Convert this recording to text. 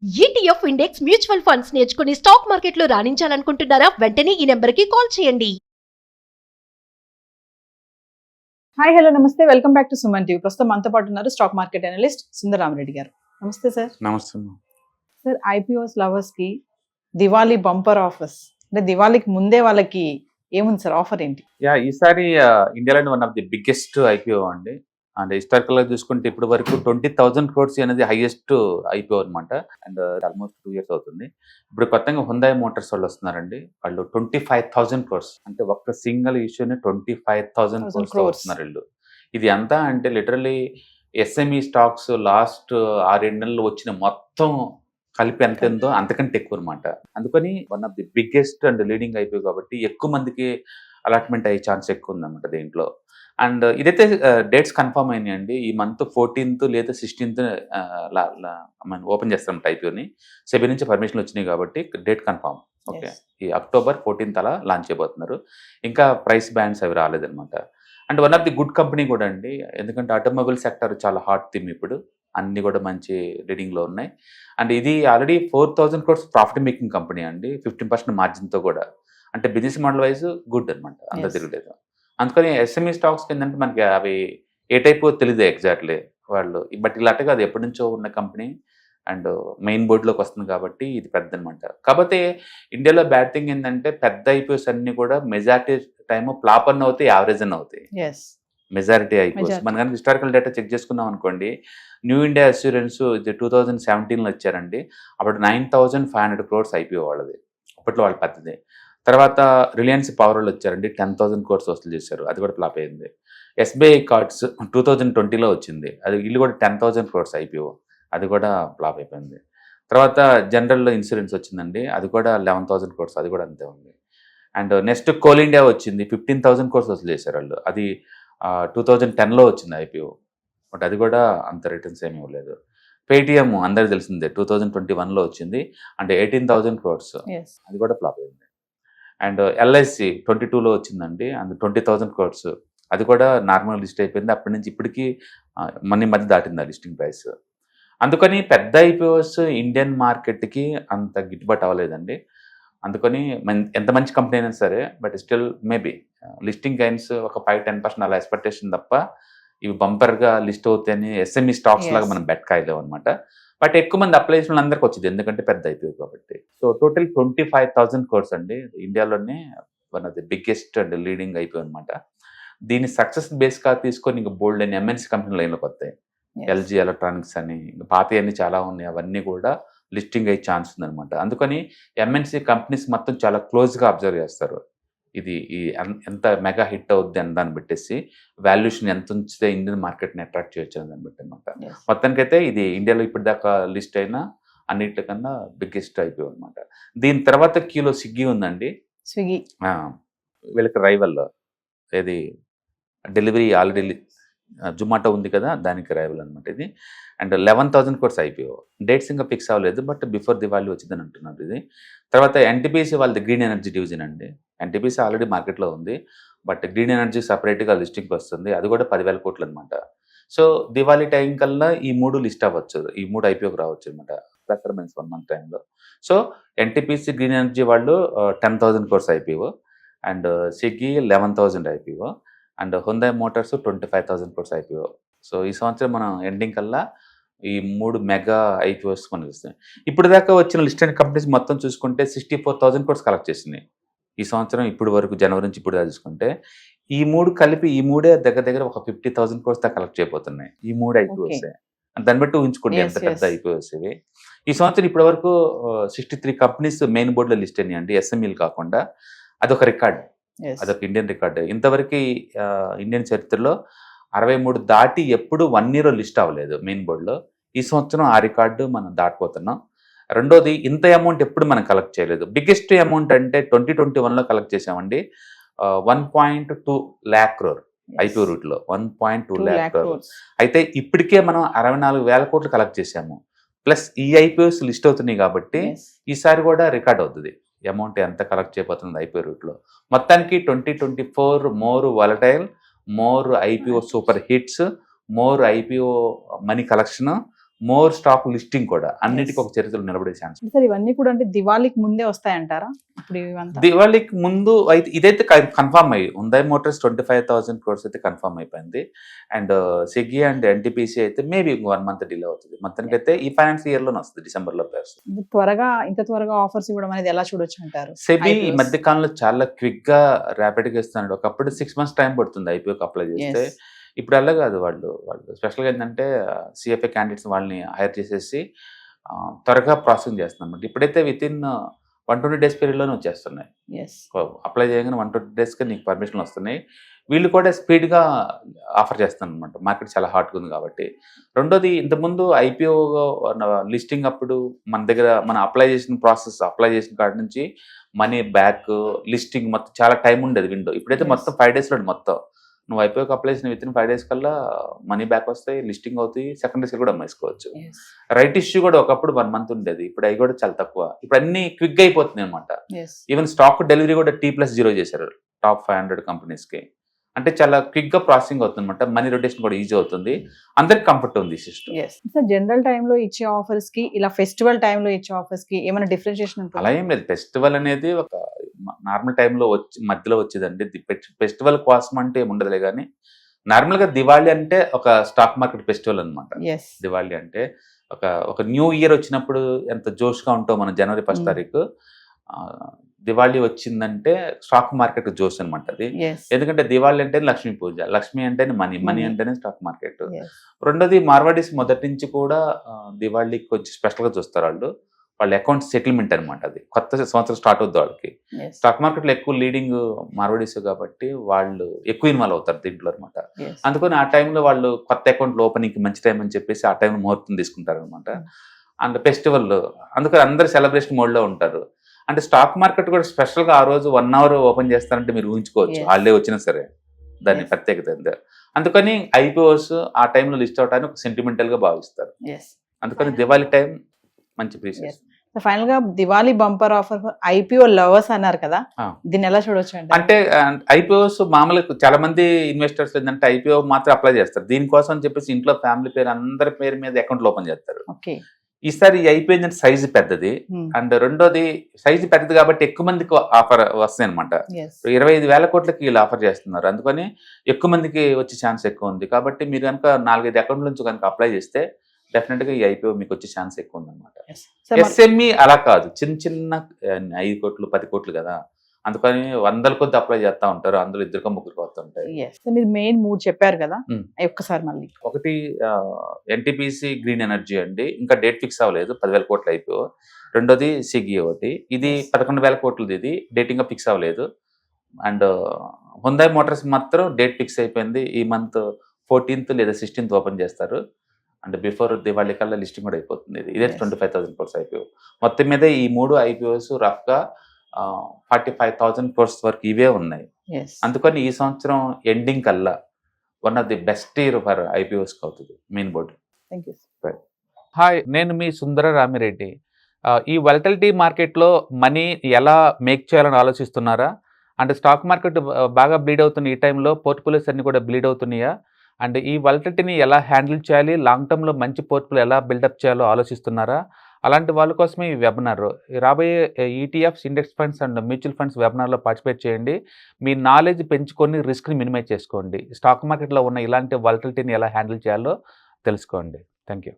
ETF index mutual funds నేర్చుకుని stock మార్కెట్లో రాణించాలనుకుంటున్నారా? వెంటనే ఈ నెంబర్కి కాల్ చేయండి. హాయ్ హలో నమస్తే, welcome back to Suman TV. ప్రస్తుతం మనతో పాటు ఉన్నారు స్టాక్ మార్కెట్ అనలిస్ట్ సుందరరామరెడ్డి గారు. నమస్తే సార్. నమస్తే. సార్, ఐపీఓస్ లవర్స్ కి దివాళీ బంపర్ ఆఫర్స్ అంటే దివాళీకి ముందే వాళ్ళకి ఏముంది సార్ ఆఫర్ ఏంటి? ఈసారి ఇండియాలోని one of the biggest IPO అండి. అండ్ హిస్టారికల్ గా చూసుకుంటే ఇప్పటి వరకు 20,000 crores అనేది హైయెస్ట్ ఐపీఓ అనమాట. అండ్ ఆల్మోస్ట్ 2 years అవుతుంది. ఇప్పుడు కొత్తగా హుందాయ్ మోటార్స్ వాళ్ళు వస్తున్నారండి. వాళ్ళు 25,000 crores అంటే ఒక్క సింగిల్ ఇష్యూని 25,000 crores వస్తున్నారు వీళ్ళు. ఇది ఎంత అంటే లిటరలీ ఎస్ఎంఈ స్టాక్స్ లాస్ట్ 6-7 నెలలు వచ్చిన మొత్తం కలిపి ఎంత ఉందో అంతకంటే ఎక్కువ అనమాట. అందుకని one of the biggest and leading IPO కాబట్టి ఎక్కువ మందికి అలాట్మెంట్ అయ్యే ఛాన్స్ ఎక్కువ ఉందన్నమాట దీంట్లో. అండ్ ఇదైతే డేట్స్ కన్ఫర్మ్ అయినాయండి. ఈ మంత్ 14th లేదా 16th ఓపెన్ చేస్తాం ఐపీఓని. సెబీ నుంచి పర్మిషన్ వచ్చినాయి కాబట్టి డేట్ కన్ఫర్మ్. ఓకే, ఈ October 14th అలా లాంచ్ చేయబోతున్నారు. ఇంకా ప్రైస్ బ్యాండ్స్ అవి రాలేదన్నమాట. And one of the good company కూడా అండి, ఎందుకంటే ఆటోమొబైల్ సెక్టర్ చాలా హాట్ థీమ్ ఇప్పుడు. అన్ని కూడా మంచి రీడింగ్లో ఉన్నాయి. అండ్ ఇది already 4,000 crores profit making company అండి, 15% మార్జిన్తో కూడా. అంటే బిజినెస్ మోడల్ వైజ్ గుడ్ అనమాట, అంత తిరగలేదు. అందుకని ఎస్ఎంఈ స్టాక్స్ ఏంటంటే మనకి అవి ఏ టైప్ తెలియదు ఎగ్జాక్ట్లీ వాళ్ళు, బట్ ఇలాంటిగా అది ఎప్పటి నుంచో ఉన్న కంపెనీ అండ్ మెయిన్ బోర్డులోకి వస్తుంది కాబట్టి ఇది పెద్ద అనమాట. కాకపోతే ఇండియాలో బ్యాడ్ థింగ్ ఏంటంటే పెద్ద ఐపీఓస్ అన్ని కూడా మెజారిటీ టైమ్ ఫ్లాప్ అన్న అవుతాయి, యావరేజ్ అన్న అవుతాయి. మెజారిటీ ఐపీఓస్ మన కనుక హిస్టారికల్ డేటా చెక్ చేసుకున్నాం అనుకోండి, న్యూ ఇండియా అస్యూరెన్స్ 2017లో వచ్చారండి. అప్పుడు 9,500 crores ఐపీఓ వాళ్ళది, అప్పట్లో వాళ్ళు పెద్దది. తర్వాత రిలయన్స్ పవర్ వాళ్ళు వచ్చారండి, 10,000 crores వసూలు చేశారు, అది కూడా ఫ్లాప్ అయింది. ఎస్బీఐ కార్డ్స్ 2020లో వచ్చింది, అది వీళ్ళు కూడా 10,000 crores ఐపీఓ, అది కూడా ఫ్లాప్ అయిపోయింది. తర్వాత జనరల్ ఇన్సూరెన్స్ వచ్చిందండి, అది కూడా 11,000 crores, అది కూడా అంతే ఉంది. అండ్ నెక్స్ట్ కోల్ ఇండియా వచ్చింది, 15,000 crores వసూలు చేశారు వాళ్ళు, అది 2010లో వచ్చింది ఐపీఓ, బట్ అది కూడా అంత రిటర్న్స్ ఏమి ఇవ్వలేదు. పేటిఎం అందరికి తెలిసిందే 2021లో వచ్చింది, అంటే 18,000 crores, అది కూడా ఫ్లాప్ అయింది. అండ్ ఎల్ఐసి 22లో వచ్చిందండి, అండ్ 20,000 crores, అది కూడా నార్మల్ లిస్ట్ అయిపోయింది. అప్పటి నుంచి ఇప్పటికీ మధ్య దాటింది ఆ లిస్టింగ్ ప్రైస్. అందుకని పెద్ద ఐపీఓస్ ఇండియన్ మార్కెట్కి అంత గిట్టుబాటు అవ్వలేదండి. అందుకని ఎంత మంచి కంపెనీ అయినా సరే, but still maybe listing Giants ఒక 5-10% అలా ఎక్స్పెక్టేషన్ తప్ప ఇవి బంపర్గా లిస్ట్ అవుతాయని ఎస్ఎంఈ స్టాక్స్ లాగా మనం బెట్ కాయలేవు అనమాట. బట్ ఎక్కువ మంది అప్లై చేసిన అందరికి వచ్చింది, ఎందుకంటే పెద్ద ఐపీఓ కాబట్టి. సో టోటల్ 25,000 crores అండి, ఇండియాలోనే one of the biggest and leading IPO అనమాట. దీన్ని సక్సెస్ బేస్గా తీసుకొని ఇంకా బోల్డ్ అని ఎంఎన్సీ కంపెనీ లైన్లోకి వస్తాయి. ఎల్జీ ఎలక్ట్రానిక్స్ అని, ఇంకా పాత అన్ని చాలా ఉన్నాయి, అవన్నీ కూడా లిస్టింగ్ అయ్యే ఛాన్స్ ఉందనమాట. అందుకని ఎంఎన్సీ కంపెనీస్ మొత్తం చాలా క్లోజ్గా అబ్జర్వ్ చేస్తారు. ఇది ఎంత మెగా హిట్ అవుద్ది అని దాన్ని పెట్టేసి వాల్యుయేషన్ ఎంత ఉంచితే ఇండియన్ మార్కెట్ని అట్రాక్ట్ చేయొచ్చు అని దాన్ని బట్టి అనమాట. మొత్తానికైతే ఇది ఇండియాలో ఇప్పటిదాకా లిస్ట్ అయినా అన్నిటికన్నా బిగ్గెస్ట్ ఐపీఓ అనమాట. దీని తర్వాత క్యూలో స్విగ్గీ ఉందండి. స్విగ్గీ వీళ్ళకి రైవల్, ఏది డెలివరీ ఆల్రెడీ జొమాటో ఉంది కదా, దానికి రైవల్ అనమాట ఇది. అండ్ 11,000 crores ఐపీఓ, డేట్స్ ఇంకా ఫిక్స్ అవ్వలేదు, బట్ బిఫోర్ దివాళీ వచ్చిందని అంటున్నారు ఇది. తర్వాత ఎన్టీపీసీ వాళ్ళది గ్రీన్ ఎనర్జీ డివిజన్ అండి. ఎన్టీపీసీ ఆల్రెడీ మార్కెట్లో ఉంది, బట్ గ్రీన్ ఎనర్జీ సపరేట్గా లిస్టింగ్కి వస్తుంది, అది కూడా 10,000 crores అనమాట. సో దివాళీ టైం కల్లా ఈ 3 లిస్ట్ అవ్వచ్చు, ఈ 3 ఐపీఓకి రావచ్చు అనమాట, ప్లస్ 1 month టైంలో. సో ఎన్టీపీసీ గ్రీన్ ఎనర్జీ వాళ్ళు 10,000 crores IPO, and Swiggy 11,000 IPO, and హుందాయ్ Motors 25,000 crores IPO. So ఈ సంవత్సరం మనం ఎండింగ్ కల్లా ఈ 3 మెగా ఐపీఓస్ మనకి వస్తాయి. ఇప్పుడు దాకా వచ్చిన లిస్ట్ అయిన కంపెనీస్ మొత్తం చూసుకుంటే 64,000 crores కలెక్ట్ చేసినాయి ఈ సంవత్సరం. ఇప్పుడు వరకు జనవరి నుంచి ఇప్పుడు దాకా చూసుకుంటే ఈ 3 కలిపి, ఈ 3 దగ్గర ఒక 50,000 crores దాకా కలెక్ట్ చేయబోతున్నాయి, ఈ 3 ఐపీఓస్. దాన్ని బట్టి ఊహించుకోండి ఎంత పెద్ద ఐపీఓస్ ఇవి. ఈ సంవత్సరం ఇప్పటి వరకు 63 కంపెనీస్ మెయిన్ బోర్డులో లిస్ట్ అయినాయండి, ఎస్ఎంఈలు కాకుండా. అదొక రికార్డ్, అదొక ఇండియన్ రికార్డు. ఇంతవరకు ఇండియన్ చరిత్రలో 63 దాటి ఎప్పుడు 1 year లిస్ట్ అవ్వలేదు మెయిన్ బోర్డులో. ఈ సంవత్సరం ఆ రికార్డు మనం దాటిపోతున్నాం. రెండోది, ఇంత అమౌంట్ ఎప్పుడు మనం కలెక్ట్ చేయలేదు. బిగ్గెస్ట్ అమౌంట్ అంటే 2021లో కలెక్ట్ చేసామండి, 1.2 lakh crore ఐపీఓ రూట్లో 1.2 lakh crore. అయితే ఇప్పటికే మనం 64,000 crores కలెక్ట్ చేసాము, ప్లస్ ఈ ఐపీఓస్ లిస్ట్ అవుతున్నాయి కాబట్టి ఈసారి కూడా రికార్డ్ అవుతుంది అమౌంట్ ఎంత కలెక్ట్ చేయబోతుంది ఐపీఓ రూట్లో. మొత్తానికి 2024 more volatile, more IPO super hits, more IPO money collection, more stock listing కూడా అన్నిటికీ ఒక చరిత్రలో నిలబడే ఛాన్స్. సార్ ఇవన్నీ కూడా అంటే దివాళీకి ముందే వస్తాయంటారా ఇప్పుడు ఇవంతా? దివాళీకి ముందు అయితే ఇదైతే కన్ఫర్మ్ అయ్యి హుందాయ్ మోటార్స్ 25,000 crores అయితే కన్ఫర్మ్ అయిపోయింది. అండ్ స్విగ్గీ అండ్ ఎన్టీపీసీ అయితే మేబీ 1 month డిలే అవుతుంది. మొత్తానికి అయితే ఈ ఫైనాన్స్ ఇయర్ లోనే వస్తుంది, డిసెంబర్ లో వస్తుంది. ఇంత త్వరగా ఆఫర్స్ ఇవ్వడం అనేది ఎలా చూడొచ్చు అంటారు? సెబీ ఈ మధ్య కాలంలో చాలా క్విక్ గా ర్యాపిడ్ గా ఇస్తున్నాడు. ఒకప్పుడు 6 months టైం పడుతుంది ఐపీఓకి అప్లై చేస్తే. ఇప్పుడు అలా కాదు, వాళ్ళు స్పెషల్గా ఏంటంటే సిఎఫ్ఏ క్యాండిడేట్స్ వాళ్ళని హైర్ చేసేసి త్వరగా ప్రాసెసింగ్ చేస్తున్నారు అనమాట. ఇప్పుడైతే విత్ ఇన్ 120 days పీరియడ్లోనే వచ్చేస్తున్నాయి. అప్లై చేయగానే 120 daysకి నీకు పర్మిషన్ వస్తున్నాయి. వీళ్ళు కూడా స్పీడ్గా ఆఫర్ చేస్తాను అనమాట, మార్కెట్ చాలా హాట్గా ఉంది కాబట్టి. రెండోది, ఇంతకుముందు ఐపీఓ లిస్టింగ్ అప్పుడు మన దగ్గర మనం అప్లై చేసిన కాడి నుంచి మనీ బ్యాక్, లిస్టింగ్ మొత్తం చాలా టైం ఉండేది విండో. ఇప్పుడైతే మొత్తం 5 days మొత్తం నువ్వు ఐపీఓకి అప్లై చేసిన విత్ ఇన్ 5 days కల్లా మనీ బ్యాక్ వస్తాయి, లిస్టింగ్ అవుతాయి, సెకండరీస్ కూడా అమ్మేసుకోవచ్చు. రైట్ ఇష్యూ కూడా ఒకప్పుడు 1 month ఉండేది, ఇప్పుడు అవి కూడా చాలా తక్కువ. ఇప్పుడు అన్ని క్విక్ అయిపోతున్నాయి అనమాట. ఈవెన్ స్టాక్ డెలివరీ కూడా T+0 చేశారు టాప్ 500 కంపెనీస్కి. అంటే చాలా క్విక్ గా ప్రాసెసింగ్ అవుతుంది అనమాట. మనీ రొటేషన్ కూడా ఈజీ అవుతుంది, అందరికి కంఫర్ట్ ఉంది సిస్టమ్. జనరల్ టైంలో ఇచ్చే ఆఫర్స్ కి ఇలా ఫెస్టివల్ టైంలో ఇచ్చే ఆఫర్స్ కి ఏమైనా డిఫరెన్షియేషన్ ఉంటుంది? అలా ఏం లేదు. ఫెస్టివల్ అనేది ఒక నార్మల్ టైంలో మధ్యలో వచ్చేదండి. ఫెస్టివల్ కోసం అంటే ఏముండదులే కానీ, నార్మల్ గా దివాళీ అంటే ఒక స్టాక్ మార్కెట్ ఫెస్టివల్ అనమాట. దివాళీ అంటే ఒక న్యూ ఇయర్ వచ్చినప్పుడు ఎంత జోష్గా ఉంటాం మనం జనవరి 1st తారీఖు, దివాళీ వచ్చిందంటే స్టాక్ మార్కెట్ జోష్ అనమాట అది. ఎందుకంటే దివాళీ అంటే లక్ష్మీ పూజ, లక్ష్మి అంటేనే మనీ అంటేనే స్టాక్ మార్కెట్. రెండోది, మార్వాడీస్ మొదటి నుంచి కూడా దివాళీకి కొంచెం స్పెషల్గా చూస్తారు వాళ్ళ అకౌంట్ సెటిల్మెంట్ అనమాట. అది కొత్త సంవత్సరం స్టార్ట్ అవుతుంది వాళ్ళకి. స్టాక్ మార్కెట్లో ఎక్కువ లీడింగ్ మార్వాడీస్ కాబట్టి వాళ్ళు ఎక్కువ ఇన్వాల్వ్ అవుతారు దీంట్లో అనమాట. అందుకని ఆ టైంలో వాళ్ళు కొత్త అకౌంట్లు ఓపెనింగ్ మంచి టైం అని చెప్పేసి ఆ టైంలో ముహూర్తం తీసుకుంటారు అనమాట. అండ్ ఫెస్టివల్ అందుకని అందరు సెలబ్రేషన్ మోడ్లో ఉంటారు. అంటే స్టాక్ మార్కెట్ కూడా స్పెషల్గా ఆ రోజు 1 hour ఓపెన్ చేస్తారంటే మీరు ఊహించుకోవచ్చు, హాలిడే వచ్చినా సరే దాని ప్రత్యేకత. అందుకని ఐపీఓస్ ఆ టైంలో లిస్ట్ అవడానికి ఒక సెంటిమెంటల్గా భావిస్తారు. అందుకని దివాళీ టైం మంచి ప్రీషియస్. ఫైనల్ గా Diwali bumper offer IPO lovers అన్నారు కదా, దీన్ని ఎలా చూడొచ్చు అంటే ఐపీఓస్ మామూలుగా చాలా మంది ఇన్వెస్టర్స్ ఏంటంటే ఐపీఓ మాత్రం అప్లై చేస్తారు. దీనికోసం అని చెప్పేసి ఇంట్లో ఫ్యామిలీ పేరు అందరి పేరు మీద అకౌంట్లు ఓపెన్ చేస్తారు. ఈసారి ఐపీఓ సైజు పెద్దది, అండ్ రెండోది సైజు పెద్దది కాబట్టి ఎక్కువ మందికి ఆఫర్ వస్తాయి అనమాట. 25,000 కోట్లకి వీళ్ళు ఆఫర్ చేస్తున్నారు. అందుకని ఎక్కువ మందికి వచ్చే ఛాన్స్ ఎక్కువ ఉంది. కాబట్టి మీరు కనుక 4-5 అకౌంట్ల నుంచి కనుక అప్లై చేస్తే డెఫినెట్ గా ఈ ఐపీఓ మీకు వచ్చే ఛాన్స్ ఎక్కువ ఉందన్నమాట. ఎస్ఎంఈ అలా కాదు, చిన్న 5 కోట్లు 10 కోట్లు కదా, అందుకని 100 కొద్ది అప్లై చేస్తా ఉంటారు. అందులో 2-3 వస్తుంటాయి. మీరు మెయిన్ 3 చెప్పారు కదా, ఒక్కసారి మళ్ళీ. ఒకటి ఎన్టీపీసీ గ్రీన్ ఎనర్జీ అండి, ఇంకా డేట్ ఫిక్స్ అవ్వలేదు, 10,000 కోట్ల ఐపీఓ. రెండోది స్విగ్గీ ఒకటి, ఇది 11,000 కోట్లది, ఇది డేటింగ్ ఫిక్స్ అవ్వలేదు. అండ్ హుందాయ్ మోటార్స్ మాత్రం డేట్ ఫిక్స్ అయిపోయింది, ఈ మంత్ 14th లేదా 16th ఓపెన్ చేస్తారు. అండ్ బిఫోర్ దివాళీ కల్లా లిస్టింగ్ కూడా అయిపోతుంది. ఇదే 25,000 crores ఐపీఓ. మొత్తం మీద ఈ 3 ఐపీఓస్ రఫ్గా 45,000 crores వరకు ఇవే ఉన్నాయి. అందుకని ఈ సంవత్సరం ఎండింగ్ కల్లా one of the best year for IPOs అవుతుంది మెయిన్ బోర్డు. హాయ్, నేను మీ సుందర రామిరెడ్డి. ఈ వాలటిలిటీ మార్కెట్లో మనీ ఎలా మేక్ చేయాలని ఆలోచిస్తున్నారా? అంటే స్టాక్ మార్కెట్ బాగా బ్లీడ్ అవుతున్న ఈ టైంలో పోర్ట్ఫోలియోస్ అన్ని కూడా బ్లీడ్ అవుతున్నాయా? అండ్ ఈ వాలటిలిటీని ఎలా హ్యాండిల్ చేయాలి, లాంగ్ టర్మ్లో మంచి పోర్ట్ఫోలియో ఎలా బిల్డప్ చేయాలో ఆలోచిస్తున్నారా? అలాంటి వాళ్ళ కోసమే ఈ వెబినార్. రాబోయే ETFs, index funds and mutual funds వెబినార్లో పార్టిసిపేట్ చేయండి. మీ నాలెడ్జ్ పెంచుకొని రిస్క్ని మినిమైజ్ చేసుకోండి. స్టాక్ మార్కెట్లో ఉన్న ఇలాంటి వాలటిలిటీని ఎలా హ్యాండిల్ చేయాలో తెలుసుకోండి. Thank you.